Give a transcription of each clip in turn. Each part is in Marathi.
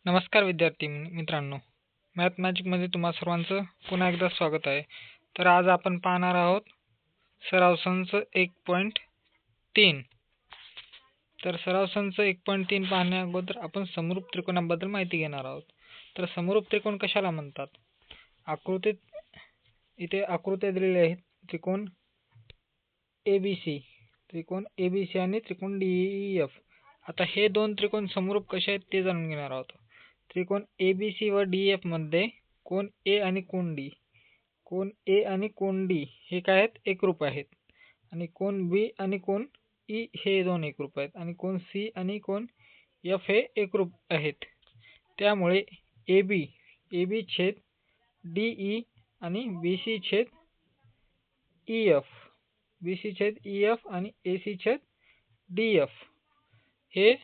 नमस्कार विद्यार्थी मित्रांनो, मॅथ मॅजिकमध्ये तुम्हा सर्वांचं पुन्हा एकदा स्वागत आहे. तर आज आपण पाहणार आहोत सराव संच 1.3. तर सराव संच 1.3 पाहण्या अगोदर आपण समरूप त्रिकोणाबद्दल माहिती घेणार आहोत. तर समरूप त्रिकोण कशाला म्हणतात? इथे आकृत्या दिलेल्या आहेत. त्रिकोण ABC आणि त्रिकोण DEF. आता हे दोन त्रिकोण समरूप कसे आहेत ते जाणून घेणार आहोत. त्रिकोण ABC व DEF मध्ये कोण A आणि कोण D हे काय आहेत? एकरूप आहेत. आणि कोण B आणि कोण E हे दोन एकरूप आहेत. आणि कोण C आणि कोण F हे एकरूप आहेत. त्यामुळे AB छेद DE आणि BC छेद EF आणि AC छेद DF हे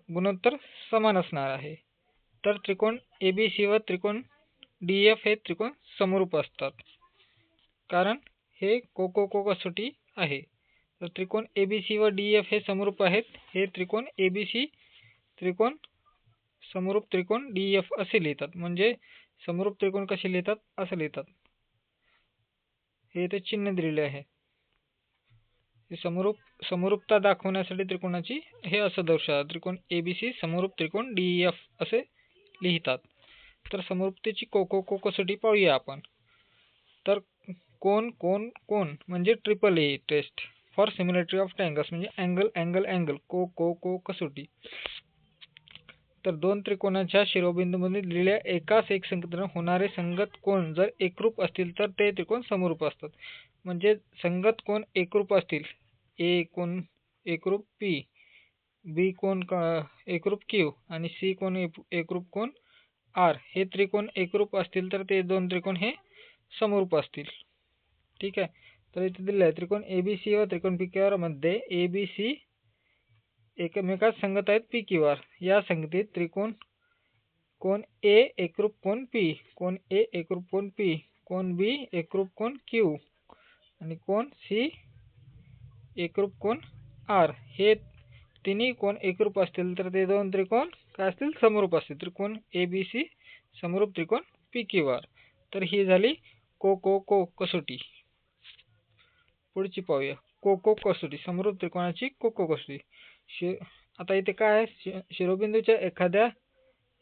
गुणोत्तर समान असणार आहे. तर त्रिकोण ABC व त्रिकोण DF हे त्रिकोण समरूप असतात, कारण हे को कसोटी आहे. तर त्रिकोण ABC व DF हे समरूप आहेत. हे त्रिकोण ABC त्रिकोण समरूप त्रिकोण DF असे लिहितात. म्हणजे समरूप त्रिकोण कसे लिहितात? असे लिहितात. हे इथे चिन्ह दिलेले आहे. समरूपता दाखवण्यासाठी त्रिकोणाची हे असं दर्शवतात. त्रिकोण ABC समरूप त्रिकोण DEF असे लिहितात. तर समरूपतेची को कसोटी पाहूया आपण. तर कोण म्हणजे AAA test for similarity of triangles, म्हणजे अँगल को कसोटी. तर दोन त्रिकोणाच्या शिरोबिंदूमध्ये दिलेल्या एकाच एकसंख्येने होणारे संगत कोण जर एकरूप असतील तर ते त्रिकोण समरूप असतात. म्हणजे संगत कोण एकरूप असतील, A कोण एकरूप P, B कोण एकरूप Q आणि C कोण एकरूप कोण R हे त्रिकोण एकरूप असतील तर ते दोन त्रिकोण हे समरूप असतील. ठीक आहे. तर इथे दिले आहे त्रिकोण ABC व त्रिकोण PQR मध्ये ABC एकमेकात संगत आहेत PQR. या संगतीत त्रिकोण कोण A एकरूप कोण P, कोण A एकरूप कोण P, कोण B एकरूप कोण Q आणि कोण C एकरूप कोण R हे तिन्ही कोण एकरूप असतील तर ते दोन त्रिकोण काय असतील? समरूप असतील. त्रिकोण ABC समरूप त्रिकोण PQR. तर ही झाली को कसोटी. पुढची पाहूया को कसोटी, समरूप त्रिकोणाची को कसोटी. आता इथे काय आहे? शिरोबिंदूच्या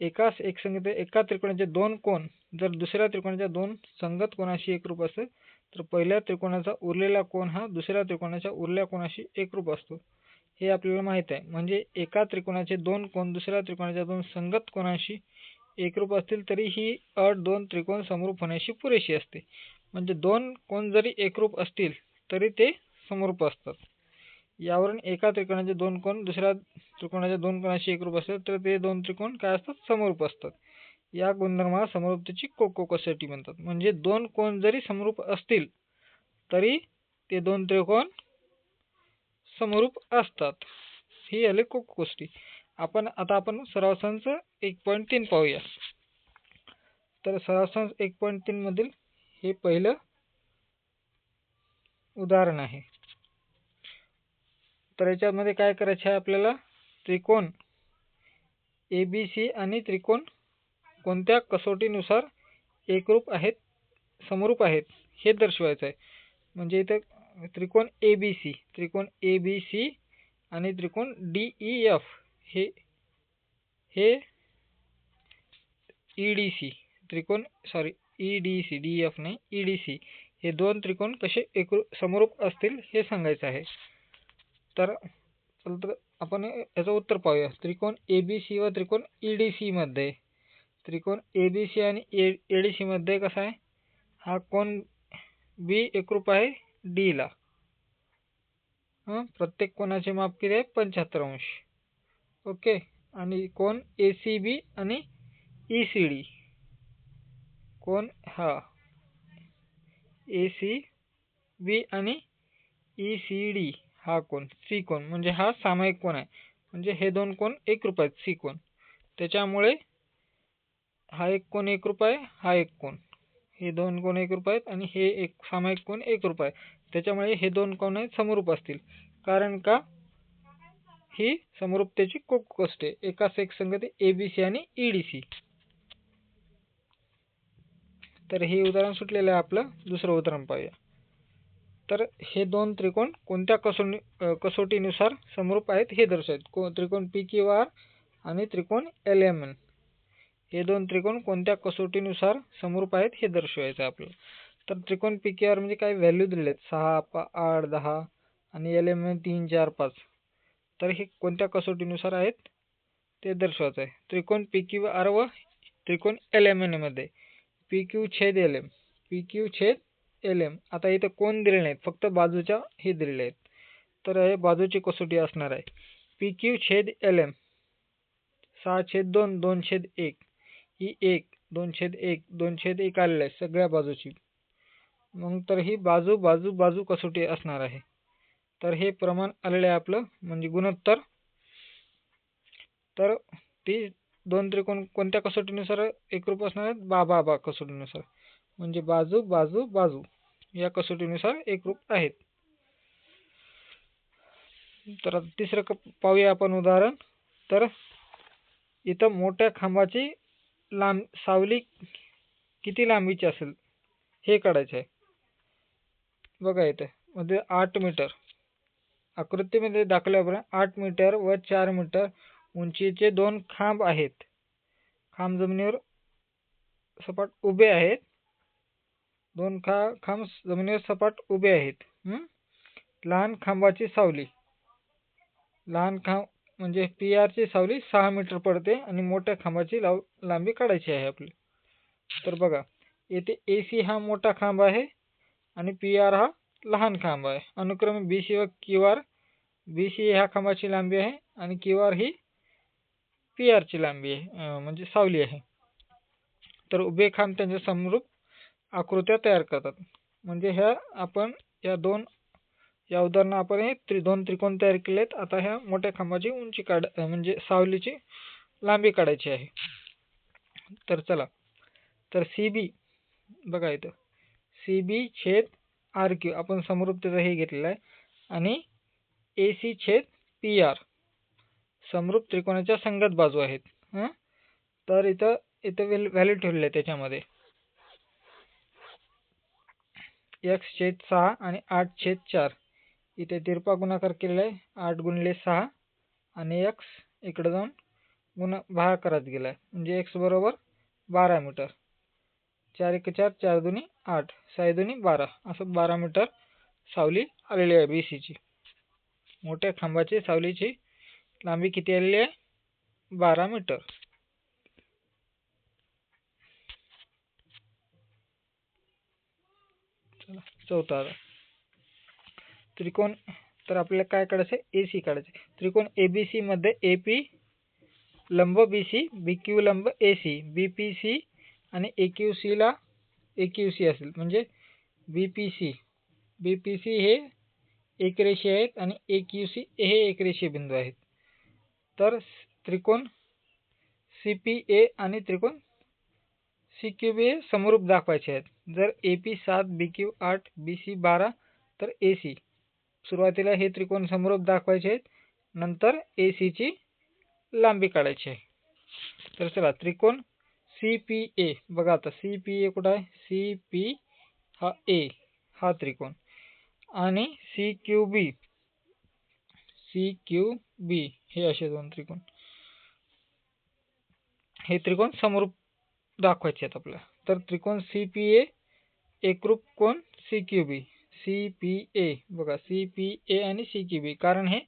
एकाच एकसंख्येत एका त्रिकोणाचे दोन कोण जर दुसऱ्या त्रिकोणाच्या दोन संगत कोणाशी एकरूप असेल तर पहिल्या त्रिकोणाचा उरलेला कोण हा दुसऱ्या त्रिकोणाच्या उरलेल्या कोणाशी एकरूप असतो, हे आपल्याला माहित आहे. म्हणजे एका त्रिकोणाचे दोन कोण दुसऱ्या त्रिकोणाच्या दोन संगत कोणाशी एकरूप असतील तरी ही अट दोन त्रिकोण समरूप होण्याशी पुरेशी असते. म्हणजे दोन कोण जरी एकरूप असतील तरी ते समरूप असतात. यावरून एका त्रिकोणाचे दोन कोण दुसऱ्या त्रिकोणाच्या दोन कोणाशी एकरूप असतात तर ते दोन त्रिकोण काय असतात? समरूप असतात. या गुणधर्माला समरूपतेची को कसोटी म्हणतात. म्हणजे दोन कोण जरी समरूप असतील तरी ते दोन त्रिकोण समरूप असतात. ही आले को कसोटी. आता आपण सराव संच 1.3 पाहूया. तर सराव संच 1.3 मधील हे पहिलं उदाहरण आहे. तर याच्यामध्ये काय करायचे आहे आपल्याला? त्रिकोण ABC आणि त्रिकोण कोणत्या कसोटीनुसार एकरूप आहेत, समरूप आहेत हे दर्शवायचं आहे. म्हणजे इथे त्रिकोण ABC आणि त्रिकोण DEF हे DEF नाही EDC हे दोन त्रिकोण कसे समरूप असतील हे सांगायचं आहे. तर आपण याचं उत्तर पाहूया. त्रिकोण ABC व त्रिकोण EDC मध्ये त्रिकोण ABC आणि EDC मध्ये कसा आहे? हा कोण B एकरूप आहे D ला. प्रत्येक कोणाचे माप किती आहे? 75 अंश. ओके. आणि कोण ACB आणि ECD कोण ACB आणि ECD हा कोण C कोण, म्हणजे हा सामायिक कोण आहे. म्हणजे हे दोन कोण एकरूप आहेत C कोण. त्याच्यामुळे हा एक कोण एकरूप आहे, हा एक कोण, हे दोन कोण एकरूप आहेत आणि हे एक सामायिक कोण एकरूप आहे. त्याच्यामुळे हे दोन कोण समरूप असतील. कारण का? ही समरूपतेची कोको कसोटी एकास एक संगती ABC आणि EDC. तर हे उदाहरण सुटलेलं आहे आपलं. दुसरं उदाहरण पाहूया. तर हे दोन त्रिकोण कोणत्या कसोटीनुसार समरूप आहेत हे दर्शवतात. त्रिकोण PQR आणि त्रिकोण LMN हे दोन त्रिकोण कोणत्या कसोटीनुसार समरूप आहेत हे दर्शवायचं आपल्याला. तर त्रिकोण PQR म्हणजे काय व्हॅल्यू दिलेले आहेत 6, 8, 10 आणि LMN 3, 4, 5. तर हे कोणत्या कसोटीनुसार आहेत ते दर्शवायचं आहे. त्रिकोण PQR व त्रिकोण LMN मध्ये PQ छेद LM, PQ छेद LM. आता इथं कोण दिले नाहीत, फक्त बाजूच्या हे दिलेले आहेत. तर हे बाजूची कसोटी असणार आहे. PQ छेद LM 6/2, 2/1 ही 1, 2/1, 2/1 आलेलं आहे सगळ्या बाजूची. मग तर ही बाजू बाजू बाजू कसोटी असणार आहे. तर हे प्रमाण आलेलं आहे आपलं म्हणजे गुणोत्तर. तर ती दोन त्रिकोण कोणत्या कसोटीनुसार एकरूप असणार आहेत? बा कसोटीनुसार. म्हणजे बाजू बाजू बाजू या कसोटीनुसार एकरूप आहेत. तर तिसरं पाहूया आपण उदाहरण. तर इथं मोठ्या खांबाची सावली किती लांबीची असेल हे काढायचं आहे. बघा इथे मध्ये 8 मीटर आकृतीमध्ये दाखवल्याप्रमाणे 8 मीटर व 4 मीटर उंचीचे दोन खांब आहेत. खांब जमिनीवर सपाट उभे आहेत. दोन खांब जमिनीवर सपाट उभे आहेत. लहान खांबाची सावली, लहान खांब म्हणजे PR ची सावली 6 मीटर पडते आणि मोठ्या खांबाची लांबी काढायची आहे आपली. तर बघा येथे AC हा मोठा खांब आहे आणि PR हा लहान खांब आहे. अनुक्रमे BC व QR. BC ह्या खांबाची लांबी आहे आणि QR ही PR ची लांबी आहे म्हणजे सावली आहे. तर उभे खांब त्यांच्या समरूप आकृत्या तयार करतात. म्हणजे ह्या आपण या उदाहरणात आपण हे दोन त्रिकोण तयार केले आहेत. आता ह्या मोठ्या खांबाची उंची म्हणजे सावलीची लांबी काढायची आहे. तर चला. तर CB बघा इथं CB छेद RQ आपण समरूपतेचा हे घेतलेला आहे आणि AC छेद PR समरूप त्रिकोणाच्या संगत बाजू आहेत. तर इथं व्हॅल्यू ठेवलेले आहे त्याच्यामध्ये x/6 आणि 8/4. इथे तिरपा गुणाकार केलेला आहे 8 गुणिले 6 आणि x इकडे जाऊन भागाकारात गेलाय म्हणजे x बरोबर 12 मीटर. 4 1 4, 4 2 8, 6 2 12 असं 12 मीटर सावली आलेली आहे BC ची. मोठ्या खांबाची सावलीची लांबी किती आलेली आहे? 12 मीटर. चौथा त्रिकोण. तर आपल्याला काय काढायचं आहे? AC काढायचं आहे. त्रिकोण ABC मध्ये AP लंब BC, BQ लंब AC, BPC आणि AQC ला AQC असेल म्हणजे BPC हे एकरेषीय आहेत आणि AQC हे एकरेषीय बिंदू आहेत. तर त्रिकोण CPA आणि त्रिकोण CQB समरूप दाखवायचे आहेत. जर AP 7, BQ 8, BC 12 तर AC सुरुवातीला हे त्रिकोण समरूप दाखवायचे आहेत. नंतर AC ची लांबी काढायची आहे. तर चला त्रिकोण CPA बघा आता CPA कुठं आहे? CP हा A हा त्रिकोण आणि CQB हे असे दोन त्रिकोण. हे त्रिकोण समरूप दाखवायचे आहेत आपल्याला. तर त्रिकोण CPA एकरूप कोण CQB. CPA बघा CPA आणि CQB कारण हे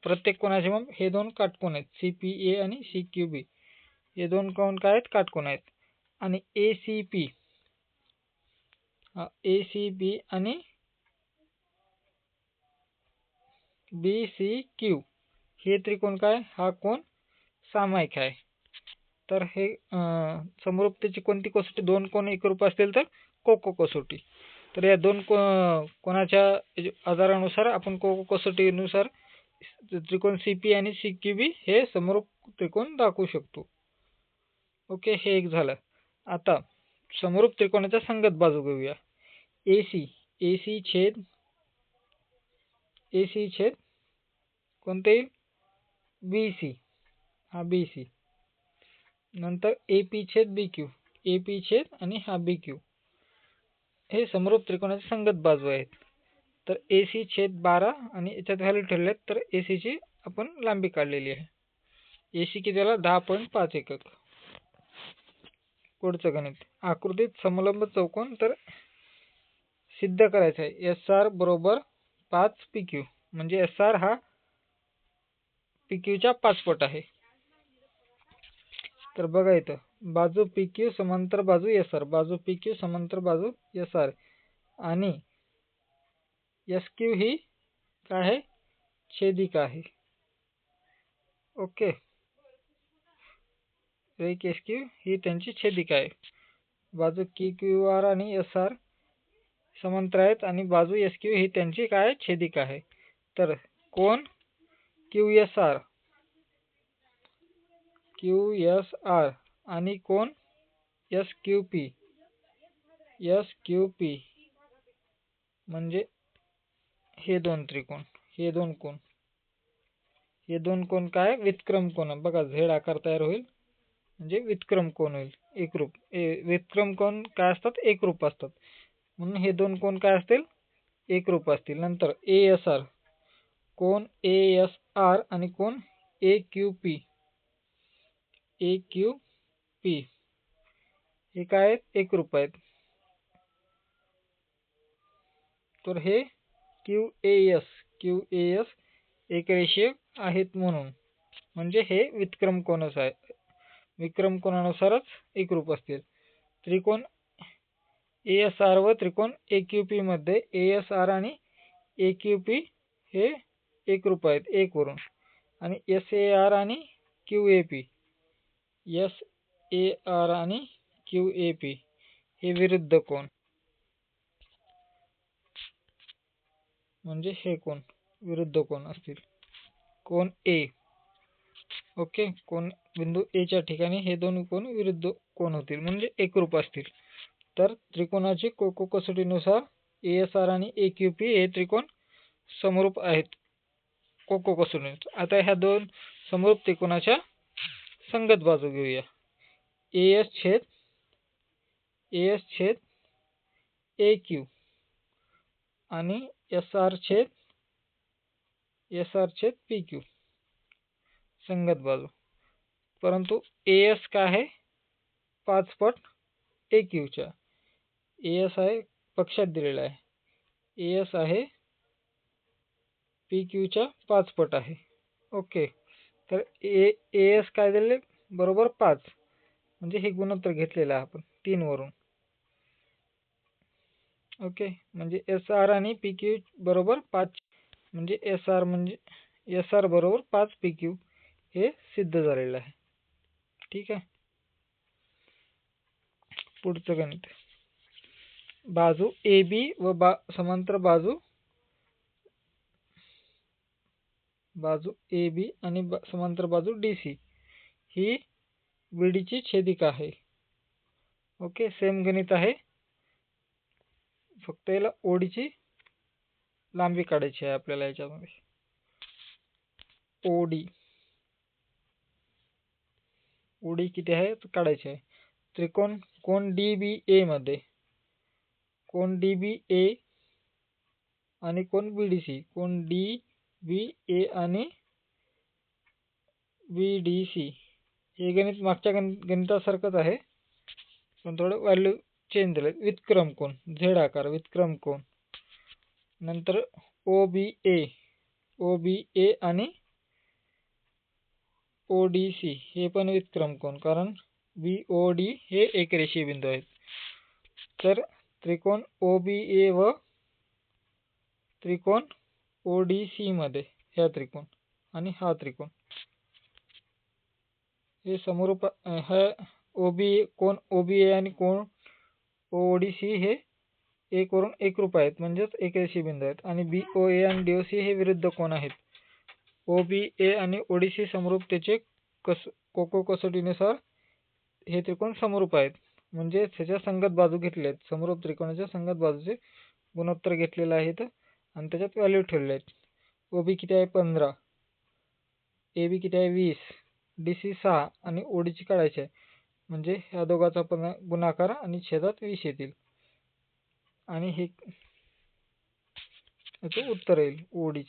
प्रत्येक कोणाचे मग हे दोन काटकोन आहेत. CPA आणि CQB हे दोन कोण काय आहेत? काटकोन आहेत. आणि ACB आणि BCQ हे त्रिकोण काय? हा कोण सामायिक आहे. तर हे समरूपतेची कोणती कसोटी? दोन कोण एकरूप असतील तर कोको कसोटी. तर या दोन कोणाच्या आधारानुसार आपण कोको कसोटीनुसार त्रिकोण CP आणि CQB हे समरूप त्रिकोण दाखवू शकतो. ओके, हे एक झालं. आता समरूप त्रिकोणाच्या संगत बाजू घेऊया. AC छेद कोणते येईल? बी सी, हा बी सी. नंतर ए पी छेद बी क्यू, ए पी छेद आणि हा बी क्यू हे समरूप त्रिकोणाचे संगत बाजू आहेत. तर ए सी छेद 12 आणि याच्यात व्हॅल्यू ठेवल्यात तर ए ची आपण लांबी काढलेली आहे. ए सी किती झाला 10.5 एकक. पुढचं गणित, आकृतीत समलंब चौकोन तर सिद्ध करायचं आहे एस आर बरोबर 5 पी क्यू, म्हणजे एस आर हा पी क्यूच्या 5 पट आहे. तर बघा इथं बाजू पी क्यू समांतर बाजू एस आर, बाजू पी क्यू समांतर बाजू एस आर आणि एस क्यू ही काय आहे, छेदिका आहे. ओके, एक एस क्यू ही त्यांची छेदिका आहे. बाजू की क्यू आर आणि एस आर समांतर आहेत आणि बाजू एस क्यू ही त्यांची काय छेदिका आहे. तर कोण Q S R, Q S R आणि कोण S Q P, S Q P म्हणजे हे दोन त्रिकोण, हे दोन कोण, हे दोन कोण काय व्युत्क्रम कोण. बघा झेड आकार तयार होईल म्हणजे व्युत्क्रम कोण होईल, एकरूप. व्युत्क्रम कोण काय असतात, एकरूप असतात. म्हणून हे दोन कोण काय असतील, एकरूप असतील. नंतर ए एस आर, कोण ए एस आर आणि कोण ए क्यू पी, ए क्यू पी हे काय आहेत, एकरूप आहेत. तर हे Q A S, Q A S एक रेषीय आहेत म्हणून, म्हणजे हे व्युत्क्रम कोणच आहे. विक्रम कोणानुसारच एकरूप असतील. त्रिकोण ए एस आर व त्रिकोण ए क्यू पी मध्ये ए एस आर आणि ए क्यू पी हे एकरूप आहेत एक वरून. आणि एस ए आर आणि Q A P, S A R आणि क्यू ए पी हे विरुद्ध कोण, म्हणजे हे कोण विरुद्ध कोण असतील. कोण ए, ओके, कोण बिंदू ए च्या ठिकाणी हे दोन कोण विरुद्ध कोण होतील म्हणजे एकरूप असतील. तर त्रिकोणाचे कोको कसोटीनुसार ए एस आर आणि ए क्यू पी हे त्रिकोण समरूप आहेत कोको कसोटीनुसार. आता ह्या दोन समरूप त्रिकोणाच्या संगत बाजू घेऊया. ए एस छेद ए क्यू आणि एस आर छेद पी क्यू संगत बाजू. परंतु ए एस काय आहे, 5 पट ए क्यूच्या. ए एस आहे पक्षात दिलेला आहे, ए एस आहे पी क्यूच्या 5 पट आहे. ओके, तर ए एस काय दिले बरोबर 5, म्हणजे हे गुणोत्तर घेतलेलं आहे आपण 3 वरून. ओके, म्हणजे एस आर आणि पी क्यू बरोबर 5, म्हणजे एस आर बरोबर 5 पी क्यू हे सिद्ध झालेलं आहे. ठीक आहे. पुढचं गणित, बाजू ए बी व समांतर बाजू ए बी आणि समांतर बाजू डी सी ही बीडी ची छेदिका आहे. ओके, सेम गणित आहे, फक्त याला ओडीची लांबी काढायची आहे आपल्याला. याच्यामध्ये ओडी किती आहे काढायची आहे. त्रिकोण कोण डी बी ए मध्ये, कोण डी बी ए आणि कोण बी डी सी, कोण डी बी ए आणि बी डी सी हे गणित मागच्या गणितासारखंच आहे, पण थोडं व्हॅल्यू चेंज झाले. व्युत्क्रम कोण झेड आकार व्युत्क्रम कोण. नंतर ओ बी ए आणि ओ डी सी हे पण व्युत्क्रम कोण, कारण बी ओ डी हे एक रेषीय बिंदू आहेत. तर त्रिकोण ओ बी ए व त्रिकोण ओ डी सी मध्ये ह्या त्रिकोण आणि हा त्रिकोण हे समरूप. हा कोण ओ बी ए आणि कोण ओ डी सी हे एक वरून एकरूप आहेत, म्हणजेच एक रेषीय बिंदू आहेत. आणि बी ओ ए आणि डी ओ सी हे विरुद्ध कोण आहेत. ओ बी ए आणि ओ डी सी समरूपतेचे कोको कसोटीनुसार हे त्रिकोण समरूप आहेत, म्हणजे त्याच्या संगत बाजू घेतले आहेत. समरूप त्रिकोणाच्या संगत बाजूचे गुणोत्तर घेतलेले आहेत आणि त्याच्यात व्हॅल्यू ठेवले आहेत. ओ बी किती आहे 15, ए बी किती आहे 20, डी सी 6 आणि ओडीची काढायची आहे. म्हणजे ह्या दोघाचा पण गुणाकार आणि छेदात 20 येतील आणि हे याचं उत्तर येईल ओडीच.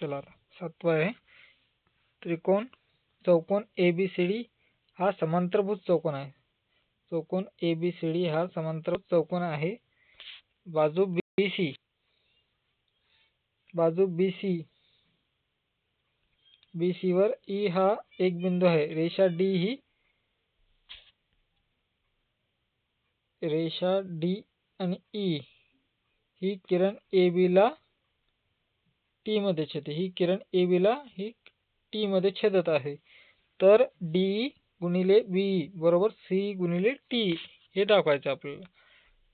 चला आता 7वा आहे चौकोन ABCD हा समांतरभुज चौकोन आहे. चौकोन ABCD हा समांतरभुज चौकोन आहे. बाजू BC वर E हा एक बिंदू आहे. रेषा D आणि E ही किरण AB ला T मध्ये छेदते. ही किरण AB ला ही T मध्ये छेदत आहे. तर DE गुणिले BE बरोबर C गुणिले T हे दाखवायचं आपल्याला.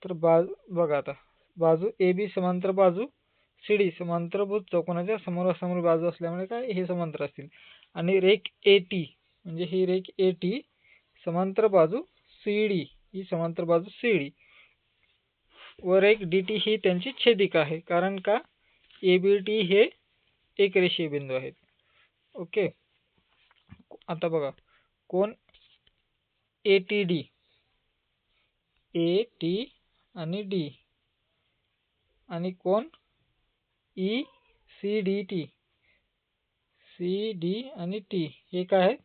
तर बघा आता बाजू AB समांतर बाजू CD समांतरभुज चौकोनाच्या समोरासमोर बाजू असल्यामुळे काय हे समांतर असतील. आणि रेख AT म्हणजे ही रेख AT समांतर बाजू CD ही समांतर बाजू CD व रेख DT ही त्यांची छेदिका आहे. कारण का ABT हे एक रेषीय बिंदू आहेत. ओके. आता बघा कोण ATD आणि D आणि कोण ECDT CD आणि T हे काय आहेत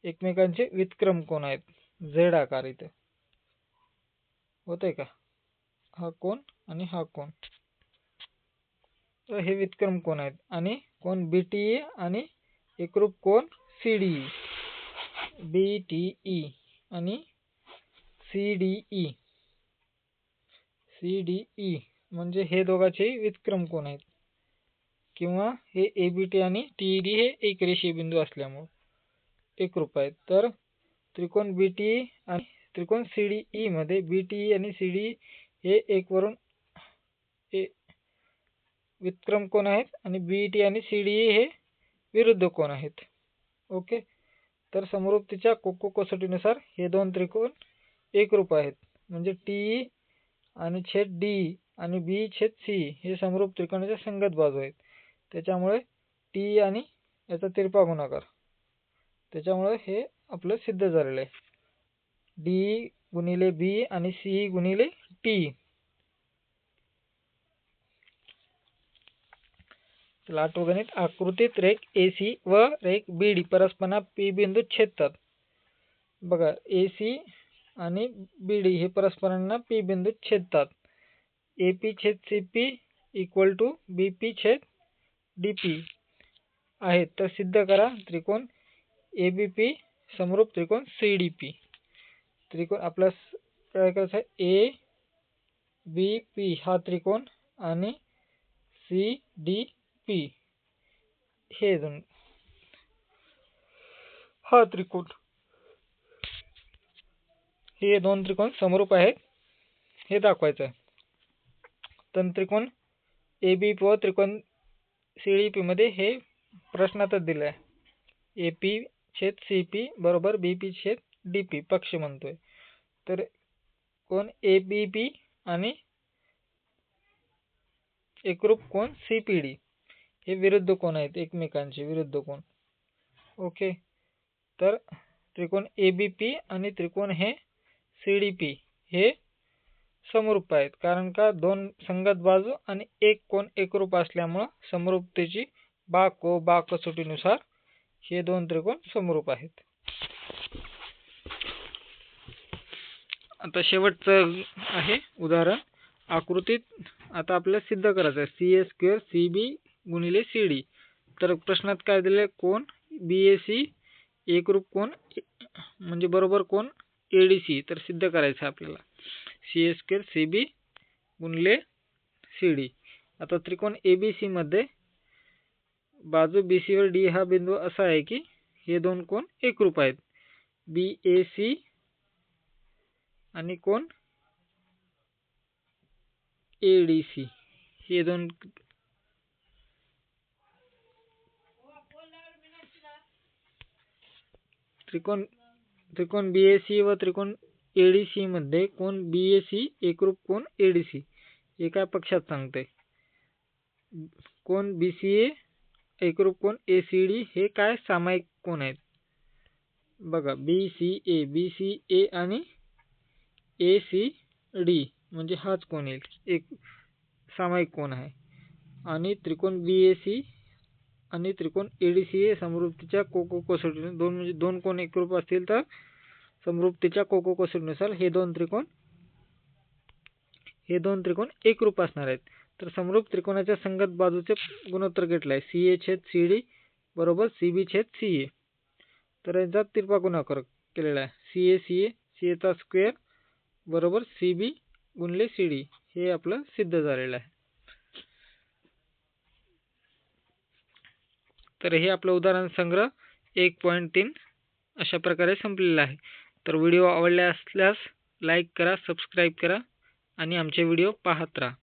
एकमेकांचे व्युत्क्रम कोण आहेत. Z आकार इथे होतंय का हा कोण आणि हा कोण. तर हे व्युत्क्रम कोण आहेत आणि कोण BTE आणि एकरूप कोण CDE BTE आणि CDE म्हणजे हे दोघांचे व्युत्क्रम कोण आहेत किंवा हे ABT आणि TED हे एक रेषीय बिंदू असल्यामुळे एकरूप आहेत. तर त्रिकोण BTE आणि त्रिकोण CDE मध्ये BTE आणि CDE हे एक वरून व्युत्क्रम कोण आहेत आणि BT आणि CDE हे विरुद्ध कोण आहेत. ओके. तर समरूपतेच्या कोको कसोटीनुसार हे दोन त्रिकोण एकरूप आहेत. म्हणजे TE आणि छेद DE आणि B छेद C हे समरूप त्रिकोणाच्या संगत बाजू आहेत. त्याच्यामुळे TE आणि याचा तिरपा गुणाकार त्याच्यामुळे हे आपलं सिद्ध झालेलं आहे. DE गुणिले B आणि CE गुणिले T. चला आठवं गणित. आकृतीत रेख AC व रेख BD परस्पर P बिंदू छेदतात. बघा AC आणि BD हे परस्परांना P बिंदू छेदतात. AP छेद CP इक्वल टू BP छेद DP आहे. तर सिद्ध करा त्रिकोण ABP समरूप त्रिकोण CDP. त्रिकोण आपला काय करायचं आहे ABP हा त्रिकोण आणि CDP हे दोन हा त्रिकोण हे दोन त्रिकोण समरूप आहेत हे दाखवायचं आहे. तर त्रिकोण ABP व त्रिकोण CDP मध्ये हे प्रश्नातच दिलं आहे. AP छेद CP बरोबर BP छेद DP पक्ष म्हणतोय. तर कोण ABP आणि एकरूप कोण CPD हे विरुद्ध कोण आहेत एकमेकांचे विरुद्ध कोण. ओके. तर त्रिकोण ABP आणि त्रिकोण हे CDP हे समरूप आहेत. कारण का दोन संगत बाजू आणि एक कोण एकरूप असल्यामुळे समरूपतेची बा कसोटीनुसार हे दोन त्रिकोण समरूप आहेत. आता शेवटचं आहे उदाहरण. आकृतीत आता आपल्याला सिद्ध करायचं आहे CA² CB गुणिले CD. तर प्रश्नात काय दिले कोण BAC एकरूप कोण म्हणजे बरोबर कोण ADC. तर सिद्ध करायचं आहे आपल्याला CA² CB गुणिले CD. आता त्रिकोण ABC मध्ये बाजू BC वर D हा बिंदू असा आहे की हे दोन कोण एकरूप आहेत. BAC आणि कोण ADC हे दोन त्रिकोण BAC व त्रिकोण ADC मध्ये कोण BAC एकरूप कोण ADC हे काय पक्षात सांगते. कोण BCA एकरूप कोण ACD हे काय सामायिक कोण आहेत. बघा BCA आणि ACD म्हणजे हाच कोण येईल, एक सामायिक कोण आहे. आणि त्रिकोण BAC आणि त्रिकोण ADCA समरूपतेच्या कोको कसोटीने दोन कोण एकरूप असतील तर समरूपतेच्या कोको कसोटीनुसार हे दोन त्रिकोण एकरूप असणार आहेत. तर समरूप त्रिकोणाच्या संगत बाजूचे गुणोत्तर घेतले आहे CA/CD बरोबर CB/CA. तर यांचा तिरपा गुणाकार केलेला आहे CA चा स्क्वेअर बरोबर CB गुणिले CD. हे आपलं सिद्ध झालेलं आहे. तर हे आपलं उदाहरण संग्रह 1.3 अशा प्रकारे संपलेला आहे. तर व्हिडिओ आवडला असल्यास लाईक करा, सबस्क्राईब करा आणि आमचे व्हिडिओ पाहत राहा.